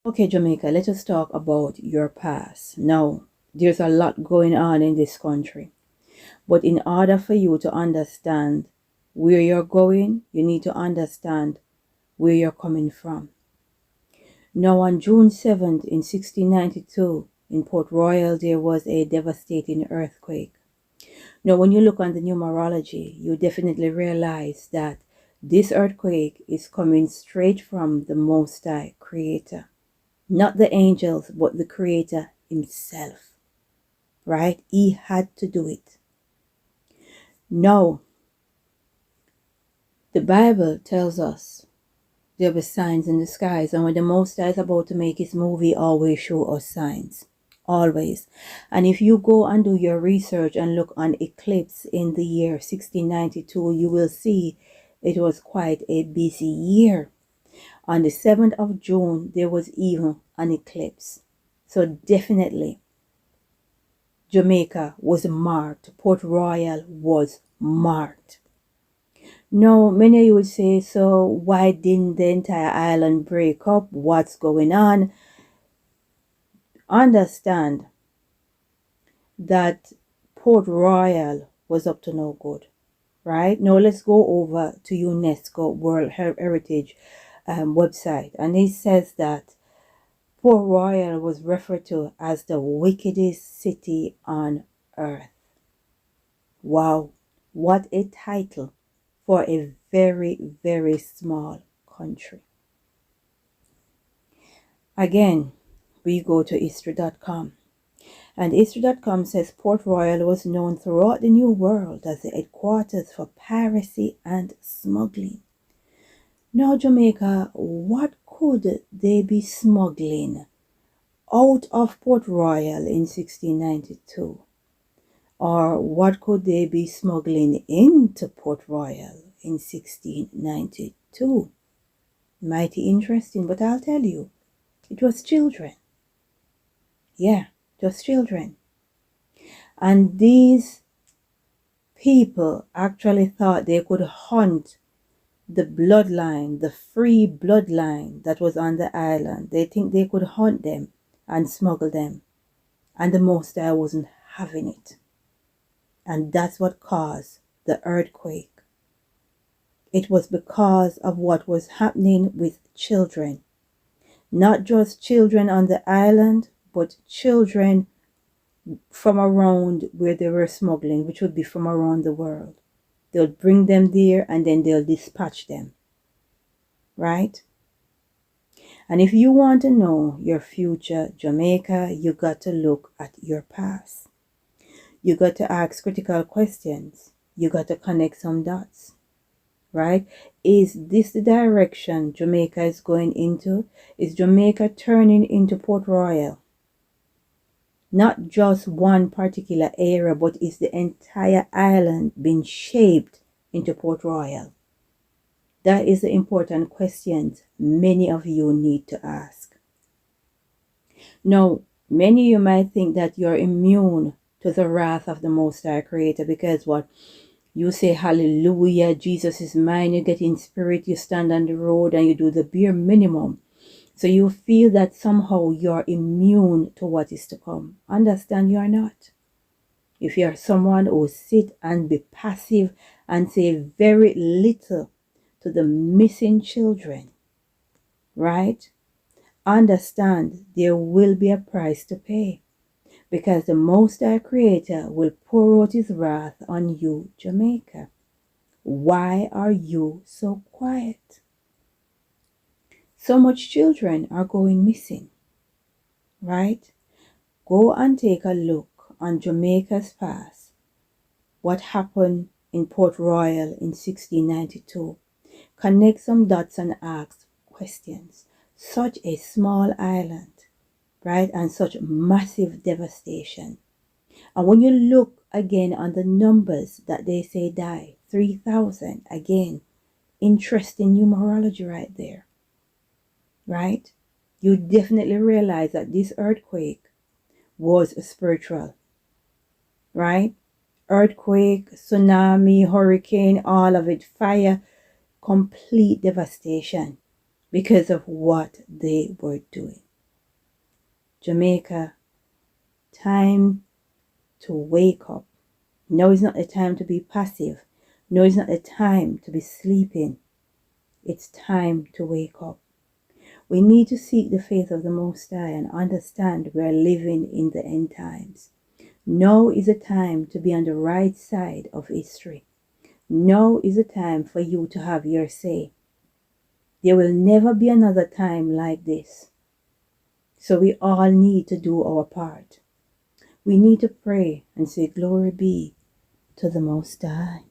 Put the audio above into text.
Okay, Jamaica, let us talk about your past. Now, there's a lot going on in this country, but in order for you to understand where you're going, you need to understand where you're coming from. Now, on June 7th in 1692, in Port Royal, there was a devastating earthquake. Now, when you look on the numerology, you definitely realize that this earthquake is coming straight from the Most High Creator. Not the angels, but the Creator himself, right? He had to do it. Now, the Bible tells us there were signs in the skies, and when the Most High is about to make his movie, always show us signs. Always. And if you go and do your research and look on eclipse in the year 1692, you will see it was quite a busy year. On the 7th of June, there was even an eclipse. So definitely, Jamaica was marked. Port Royal was marked. Now, many of you would say, so why didn't the entire island break up? What's going on? Understand that Port Royal was up to no good, right? Now, let's go over to UNESCO World Heritage website. And it says that Port Royal was referred to as the wickedest city on earth. Wow, what a title for a very, very small country. Again, we go to history.com. And history.com says Port Royal was known throughout the New World as the headquarters for piracy and smuggling. Now, Jamaica, what could they be smuggling out of Port Royal in 1692? Or what could they be smuggling into Port Royal in 1692? Mighty interesting, but I'll tell you, it was children. Yeah, just children. And these people actually thought they could hunt the bloodline, the free bloodline that was on the island. They think they could hunt them and smuggle them. And the Most High wasn't having it. And that's what caused the earthquake. It was because of what was happening with children. Not just children on the island, but children from around where they were smuggling, which would be from around the world. They'll bring them there and then they'll dispatch them. Right? And if you want to know your future, Jamaica, you got to look at your past. You got to ask critical questions. You got to connect some dots. Right? Is this the direction Jamaica is going into? Is Jamaica turning into Port Royal? Not just one particular area, but is the entire island being shaped into Port Royal? That is the important questions many of you need to ask. Now, many of you might think that you're immune to the wrath of the Most High Creator because what? You say, hallelujah, Jesus is mine. You get in spirit, you stand on the road and you do the bare minimum. So you feel that somehow you're immune to what is to come. Understand you are not. If you are someone who sit and be passive and say very little to the missing children, right? Understand there will be a price to pay. Because the Most High Creator will pour out his wrath on you, Jamaica. Why are you so quiet? So much children are going missing, right? Go and take a look on Jamaica's past. What happened in Port Royal in 1692. Connect some dots and ask questions. Such a small island, right? And such massive devastation. And when you look again on the numbers that they say die, 3,000, again, interesting numerology right there, right? You definitely realize that this earthquake was spiritual, right? Earthquake, tsunami, hurricane, all of it, fire, complete devastation because of what they were doing. Jamaica, time to wake up. Now is not the time to be passive. No, it's not the time to be sleeping. It's time to wake up. We need to seek the faith of the Most High and understand we are living in the end times. Now is the time to be on the right side of history. Now is the time for you to have your say. There will never be another time like this. So we all need to do our part. We need to pray and say, glory be to the Most High.